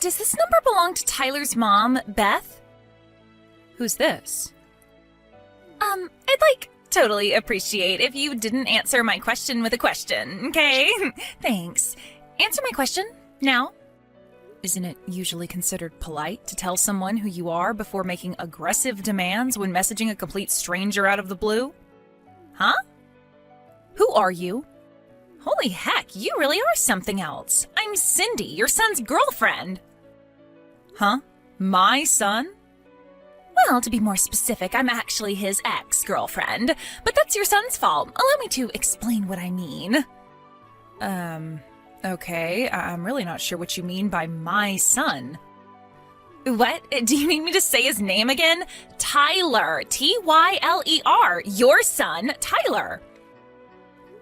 does this number belong to Tyler's mom, Beth? Who's this? I'd totally appreciate if you didn't answer my question with a question, okay? Thanks. Answer my question, now. Isn't it usually considered polite to tell someone who you are before making aggressive demands when messaging a complete stranger out of the blue? Huh? Who are you? Holy heck, you really are something else. I'm Cindy, your son's girlfriend. Huh? My son? Well, to be more specific, I'm actually his ex-girlfriend, but that's your son's fault. Allow me to explain what I mean. Okay, I'm really not sure what you mean by my son. What? Do you need me to say his name again? Tyler. Tyler. Your son, Tyler.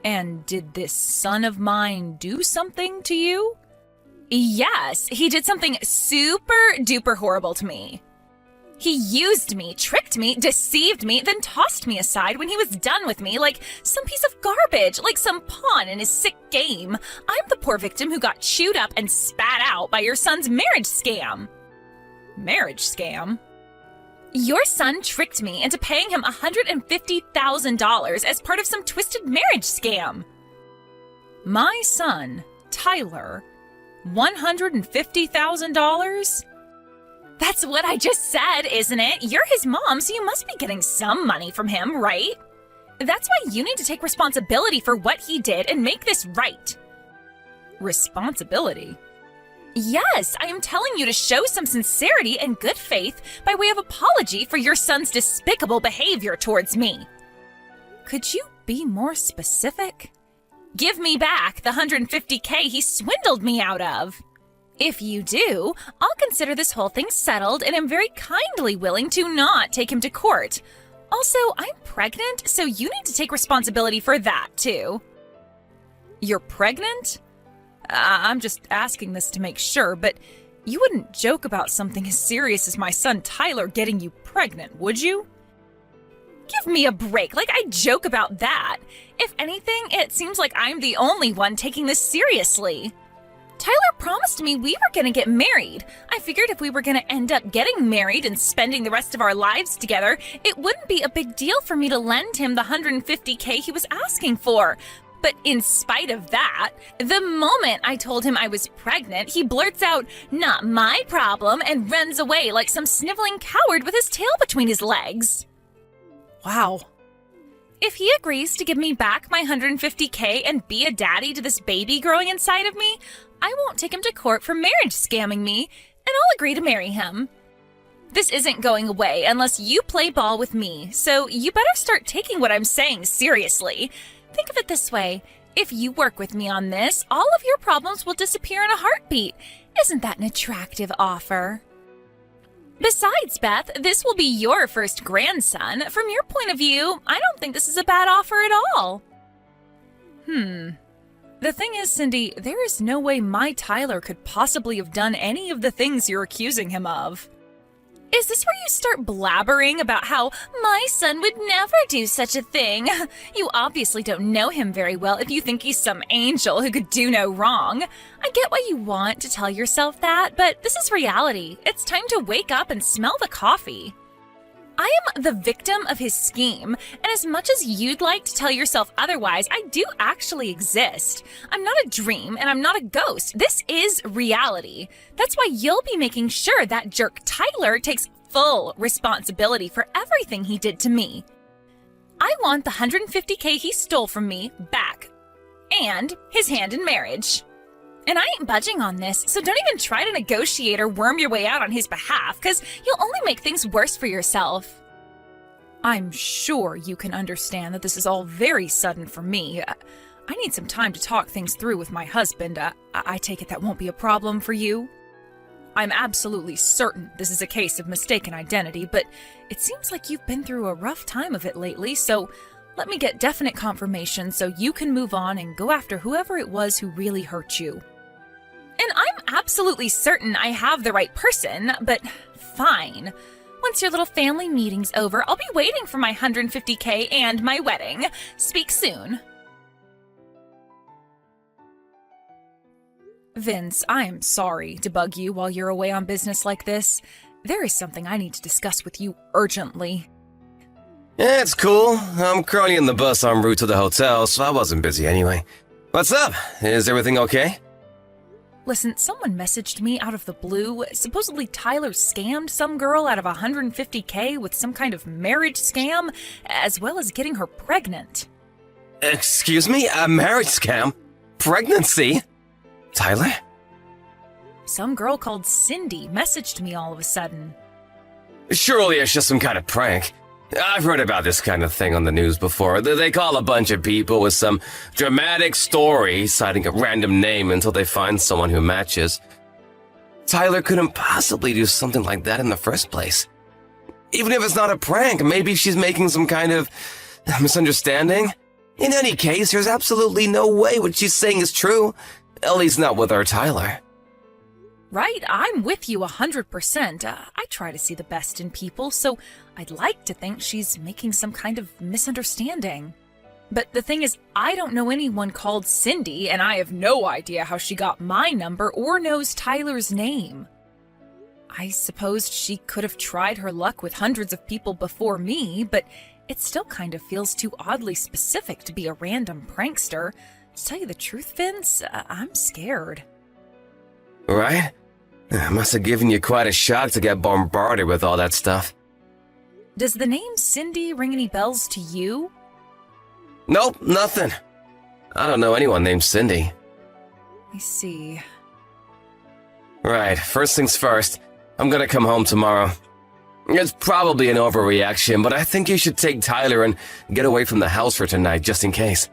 And did this son of mine do something to you? Yes, he did something super duper horrible to me. He used me, tricked me, deceived me, then tossed me aside when he was done with me like some piece of garbage, like some pawn in his sick game. I'm the poor victim who got chewed up and spat out by your son's marriage scam. Marriage scam? Your son tricked me into paying him $150,000 as part of some twisted marriage scam. My son, Tyler, $150,000? That's what I just said, isn't it? You're his mom, so you must be getting some money from him, right? That's why you need to take responsibility for what he did and make this right. Responsibility? Yes, I am telling you to show some sincerity and good faith by way of apology for your son's despicable behavior towards me. Could you be more specific? Give me back the $150K he swindled me out of. If you do, I'll consider this whole thing settled and am very kindly willing to not take him to court. Also, I'm pregnant, so you need to take responsibility for that, too. You're pregnant? I'm just asking this to make sure, but you wouldn't joke about something as serious as my son Tyler getting you pregnant, would you? Give me a break, like I joke about that. If anything, it seems like I'm the only one taking this seriously. Tyler promised me we were gonna get married. I figured if we were gonna end up getting married and spending the rest of our lives together, it wouldn't be a big deal for me to lend him the $150K he was asking for. But in spite of that, the moment I told him I was pregnant, he blurts out, "Not my problem," and runs away like some sniveling coward with his tail between his legs. Wow. If he agrees to give me back my $150K and be a daddy to this baby growing inside of me, I won't take him to court for marriage scamming me, and I'll agree to marry him. This isn't going away unless you play ball with me, so you better start taking what I'm saying seriously. Think of it this way. If you work with me on this, all of your problems will disappear in a heartbeat. Isn't that an attractive offer? Besides, Beth, this will be your first grandson. From your point of view, I don't think this is a bad offer at all. The thing is, Cindy, there is no way my Tyler could possibly have done any of the things you're accusing him of. Is this where you start blabbering about how my son would never do such a thing? You obviously don't know him very well if you think he's some angel who could do no wrong. I get why you want to tell yourself that, but this is reality. It's time to wake up and smell the coffee. I am the victim of his scheme, and as much as you'd like to tell yourself otherwise, I do actually exist. I'm not a dream, and I'm not a ghost. This is reality. That's why you'll be making sure that jerk Tyler takes full responsibility for everything he did to me. I want the $150K he stole from me back, and his hand in marriage. And I ain't budging on this, so don't even try to negotiate or worm your way out on his behalf, because you'll only make things worse for yourself. I'm sure you can understand that this is all very sudden for me. I need some time to talk things through with my husband. I take it that won't be a problem for you? I'm absolutely certain this is a case of mistaken identity, but it seems like you've been through a rough time of it lately, so let me get definite confirmation so you can move on and go after whoever it was who really hurt you. And I'm absolutely certain I have the right person, but fine. Once your little family meeting's over, I'll be waiting for my $150K and my wedding. Speak soon. Vince, I am sorry to bug you while you're away on business like this. There is something I need to discuss with you urgently. Yeah, it's cool. I'm currently in the bus en route to the hotel, so I wasn't busy anyway. What's up? Is everything okay? Listen, someone messaged me out of the blue. Supposedly Tyler scammed some girl out of $150K with some kind of marriage scam, as well as getting her pregnant. Excuse me? A marriage scam? Pregnancy? Tyler? Some girl called Cindy messaged me all of a sudden. Surely it's just some kind of prank. I've heard about this kind of thing on the news before. They call a bunch of people with some dramatic story, citing a random name until they find someone who matches. Tyler couldn't possibly do something like that in the first place. Even if it's not a prank, maybe she's making some kind of misunderstanding. In any case, there's absolutely no way what she's saying is true. At least not with our Tyler. Right, I'm with you 100%. I try to see the best in people, so I'd like to think she's making some kind of misunderstanding. But the thing is, I don't know anyone called Cindy, and I have no idea how she got my number or knows Tyler's name. I suppose she could have tried her luck with hundreds of people before me, but it still kind of feels too oddly specific to be a random prankster. To tell you the truth, Vince, I'm scared. Right? It must have given you quite a shock to get bombarded with all that stuff. Does the name Cindy ring any bells to you? Nope, nothing. I don't know anyone named Cindy. I see. Right, first things first, I'm gonna come home tomorrow. It's probably an overreaction, but I think you should take Tyler and get away from the house for tonight, just in case.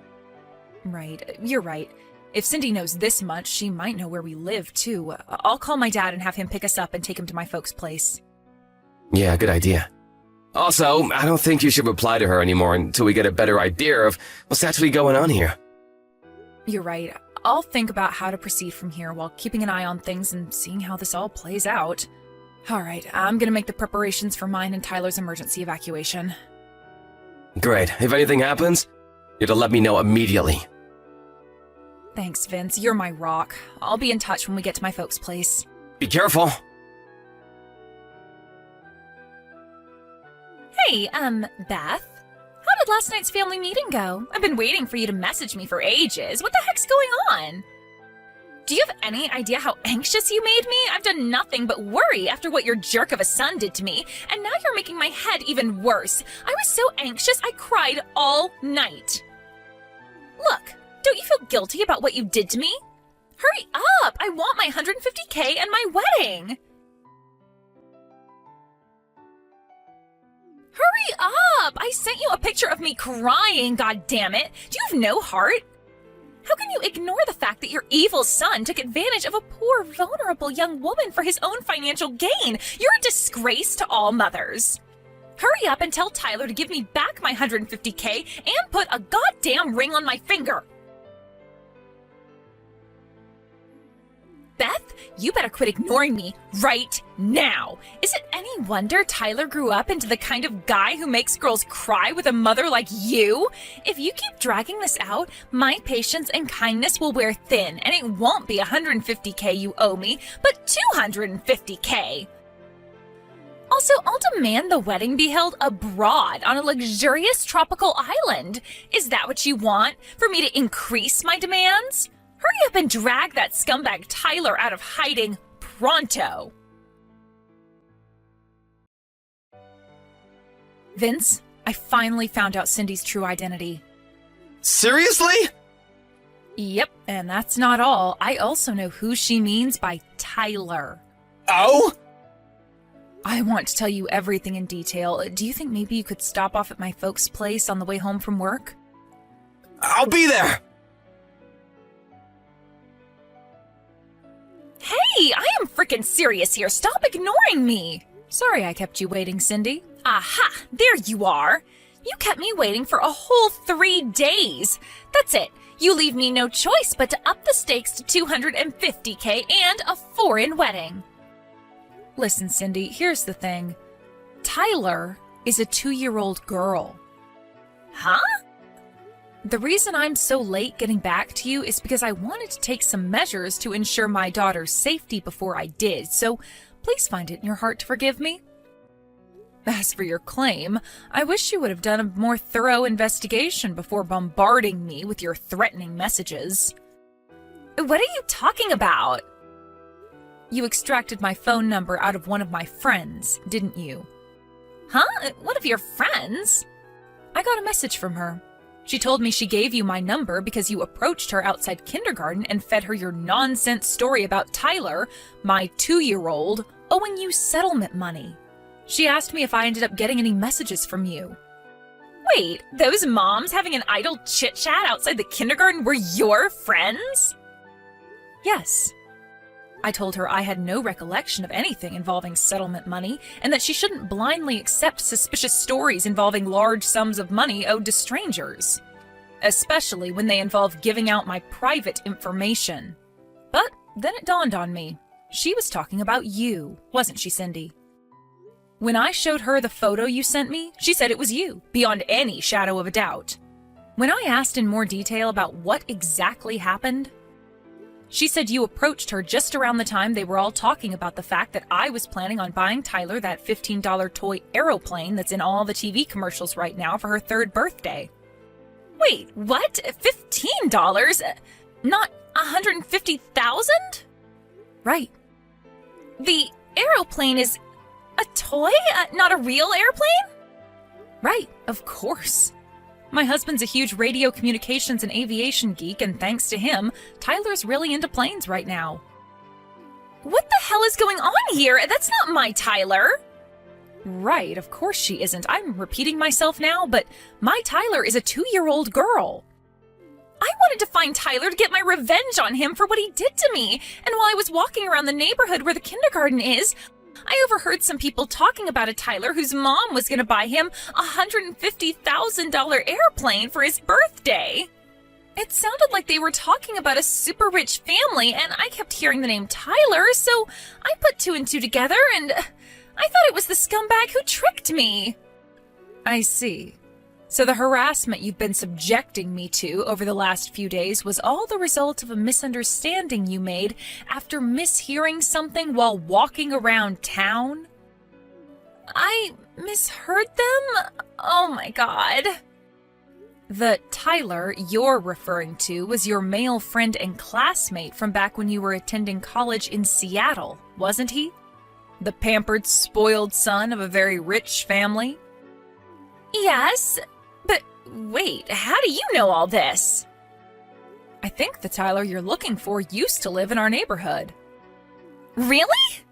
Right, you're right. If Cindy knows this much, she might know where we live, too. I'll call my dad and have him pick us up and take him to my folks' place. Yeah, good idea. Also, I don't think you should reply to her anymore until we get a better idea of what's actually going on here. You're right. I'll think about how to proceed from here while keeping an eye on things and seeing how this all plays out. All right, I'm gonna make the preparations for mine and Tyler's emergency evacuation. Great. If anything happens, you have to let me know immediately. Thanks, Vince. You're my rock. I'll be in touch when we get to my folks' place. Be careful. Hey, Beth? How did last night's family meeting go? I've been waiting for you to message me for ages. What the heck's going on? Do you have any idea how anxious you made me? I've done nothing but worry after what your jerk of a son did to me, and now you're making my head even worse. I was so anxious I cried all night. Look, don't you feel guilty about what you did to me? Hurry up! I want my $150K and my wedding! Hurry up! I sent you a picture of me crying, goddammit! Do you have no heart? How can you ignore the fact that your evil son took advantage of a poor, vulnerable young woman for his own financial gain? You're a disgrace to all mothers. Hurry up and tell Tyler to give me back my $150K and put a goddamn ring on my finger. Beth, you better quit ignoring me right now. Is it any wonder Tyler grew up into the kind of guy who makes girls cry with a mother like you? If you keep dragging this out, my patience and kindness will wear thin, and it won't be $150K you owe me, but $250K. Also, I'll demand the wedding be held abroad on a luxurious tropical island. Is that what you want? For me to increase my demands? Hurry up and drag that scumbag Tyler out of hiding pronto. Vince, I finally found out Cindy's true identity. Seriously? Yep, and that's not all. I also know who she means by Tyler. Oh? I want to tell you everything in detail. Do you think maybe you could stop off at my folks' place on the way home from work? I'll be there! Hey, I am freaking serious here. Stop ignoring me. Sorry I kept you waiting, Cindy. Aha, there you are. You kept me waiting for a whole 3 days. That's it. You leave me no choice but to up the stakes to $250K and a foreign wedding. Listen, Cindy, here's the thing. Tyler is a 2-year-old girl. Huh? The reason I'm so late getting back to you is because I wanted to take some measures to ensure my daughter's safety before I did, so please find it in your heart to forgive me. As for your claim, I wish you would have done a more thorough investigation before bombarding me with your threatening messages. What are you talking about? You extracted my phone number out of one of my friends, didn't you? Huh? One of your friends? I got a message from her. She told me she gave you my number because you approached her outside kindergarten and fed her your nonsense story about Tyler, my 2-year-old, owing you settlement money. She asked me if I ended up getting any messages from you. Wait, those moms having an idle chit-chat outside the kindergarten were your friends? Yes. I told her I had no recollection of anything involving settlement money and that she shouldn't blindly accept suspicious stories involving large sums of money owed to strangers, especially when they involve giving out my private information. But then it dawned on me. She was talking about you, wasn't she, Cindy? When I showed her the photo you sent me, she said it was you, beyond any shadow of a doubt. When I asked in more detail about what exactly happened, she said you approached her just around the time they were all talking about the fact that I was planning on buying Tyler that $15 toy aeroplane that's in all the TV commercials right now for her 3rd birthday. Wait, what? $15? Not $150,000? Right. The aeroplane is a toy? Not a real airplane? Right, of course. My husband's a huge radio communications and aviation geek, and thanks to him, Tyler's really into planes right now. What the hell is going on here? That's not my Tyler. Right, of course she isn't. I'm repeating myself now, but my Tyler is a 2-year-old girl. I wanted to find Tyler to get my revenge on him for what he did to me, and while I was walking around the neighborhood where the kindergarten is, I overheard some people talking about a Tyler whose mom was going to buy him a $150,000 airplane for his birthday. It sounded like they were talking about a super rich family, and I kept hearing the name Tyler, so I put 2 and 2 together, and I thought it was the scumbag who tricked me. I see. So the harassment you've been subjecting me to over the last few days was all the result of a misunderstanding you made after mishearing something while walking around town? I misheard them? Oh my god. The Tyler you're referring to was your male friend and classmate from back when you were attending college in Seattle, wasn't he? The pampered, spoiled son of a very rich family? Yes, but wait, how do you know all this? I think the Tyler you're looking for used to live in our neighborhood. Really?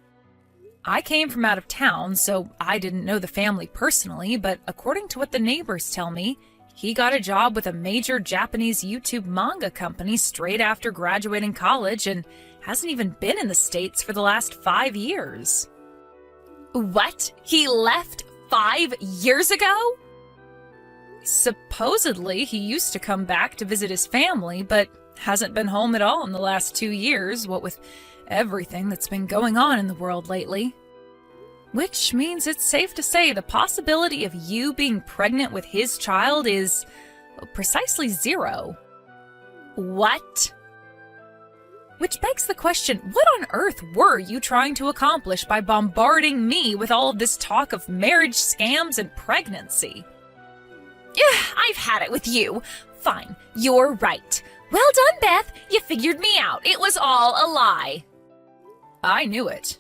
I came from out of town, so I didn't know the family personally, but according to what the neighbors tell me, he got a job with a major Japanese YouTube manga company straight after graduating college and hasn't even been in the States for the last 5 years. What? He left 5 years ago? Supposedly, he used to come back to visit his family, but hasn't been home at all in the last 2 years, what with everything that's been going on in the world lately. Which means it's safe to say the possibility of you being pregnant with his child is precisely 0. What? Which begs the question, what on earth were you trying to accomplish by bombarding me with all of this talk of marriage scams and pregnancy? I've had it with you. Fine, you're right. Well done, Beth. You figured me out. It was all a lie. I knew it.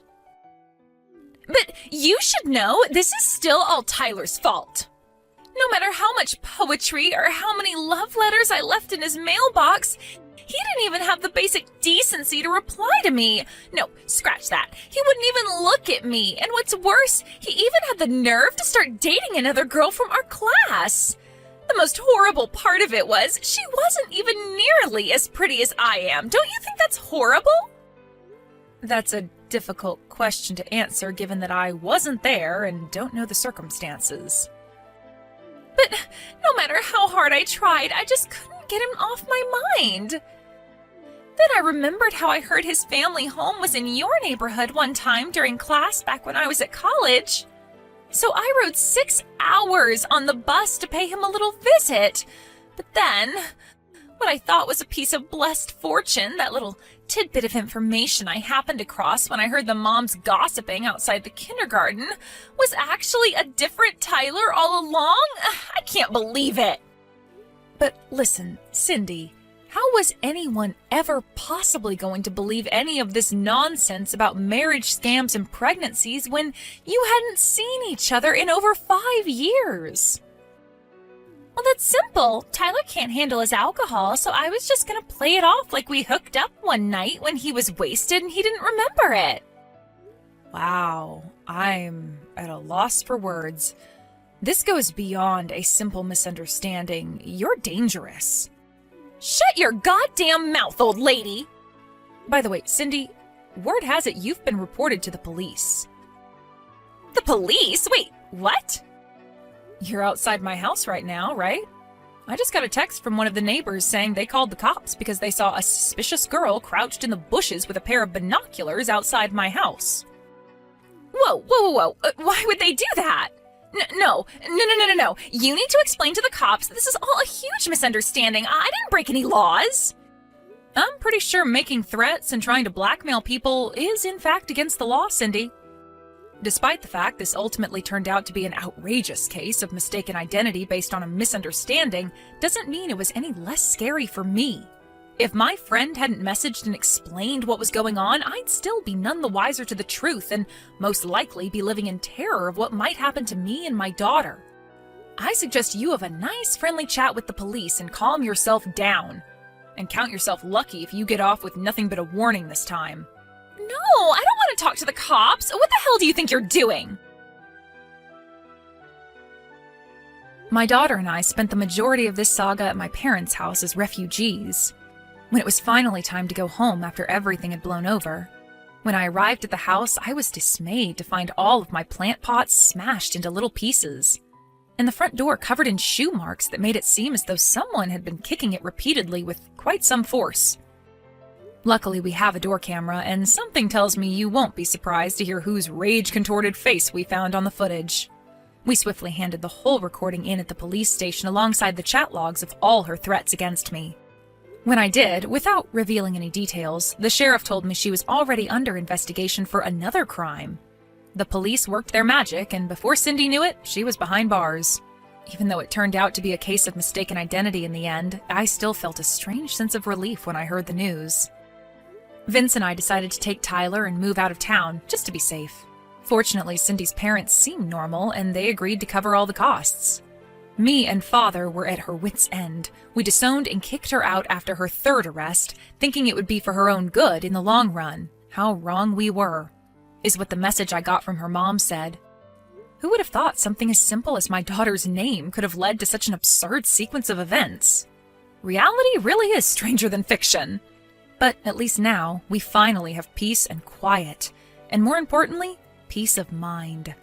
But you should know this is still all Tyler's fault. No matter how much poetry or how many love letters I left in his mailbox, he didn't even have the basic decency to reply to me. No, scratch that. He wouldn't even look at me. And what's worse, he even had the nerve to start dating another girl from our class. The most horrible part of it was she wasn't even nearly as pretty as I am. Don't you think that's horrible? That's a difficult question to answer given that I wasn't there and don't know the circumstances. But no matter how hard I tried, I just couldn't get him off my mind. Then I remembered how I heard his family home was in your neighborhood one time during class back when I was at college. So I rode 6 hours on the bus to pay him a little visit. But then, what I thought was a piece of blessed fortune, that little tidbit of information I happened across when I heard the moms gossiping outside the kindergarten, was actually a different Tyler all along? I can't believe it. But listen, Cindy, how was anyone ever possibly going to believe any of this nonsense about marriage scams and pregnancies when you hadn't seen each other in over 5 years? Well, that's simple. Tyler can't handle his alcohol, so I was just gonna play it off like we hooked up one night when he was wasted and he didn't remember it. Wow, I'm at a loss for words. This goes beyond a simple misunderstanding. You're dangerous. Shut your goddamn mouth, old lady! By the way, Cindy, word has it you've been reported to the police. The police? Wait, what? You're outside my house right now, right? I just got a text from one of the neighbors saying they called the cops because they saw a suspicious girl crouched in the bushes with a pair of binoculars outside my house. Whoa. Why would they do that? No. You need to explain to the cops that this is all a huge misunderstanding. I didn't break any laws. I'm pretty sure making threats and trying to blackmail people is in fact against the law, Cindy. Despite the fact this ultimately turned out to be an outrageous case of mistaken identity based on a misunderstanding, doesn't mean it was any less scary for me. If my friend hadn't messaged and explained what was going on, I'd still be none the wiser to the truth and most likely be living in terror of what might happen to me and my daughter. I suggest you have a nice friendly chat with the police and calm yourself down. And count yourself lucky if you get off with nothing but a warning this time. No, I don't want to talk to the cops. What the hell do you think you're doing? My daughter and I spent the majority of this saga at my parents' house as refugees. When it was finally time to go home after everything had blown over, when I arrived at the house, I was dismayed to find all of my plant pots smashed into little pieces, and the front door covered in shoe marks that made it seem as though someone had been kicking it repeatedly with quite some force. Luckily, we have a door camera, and something tells me you won't be surprised to hear whose rage-contorted face we found on the footage. We swiftly handed the whole recording in at the police station alongside the chat logs of all her threats against me. When I did, without revealing any details, the sheriff told me she was already under investigation for another crime. The police worked their magic, and before Cindy knew it, she was behind bars. Even though it turned out to be a case of mistaken identity in the end, I still felt a strange sense of relief when I heard the news. Vince and I decided to take Tyler and move out of town, just to be safe. Fortunately, Cindy's parents seemed normal, and they agreed to cover all the costs. Me and Father were at her wits' end. We disowned and kicked her out after her third arrest, thinking it would be for her own good in the long run. How wrong we were, is what the message I got from her mom said. Who would have thought something as simple as my daughter's name could have led to such an absurd sequence of events? Reality really is stranger than fiction. But at least now, we finally have peace and quiet, and more importantly, peace of mind.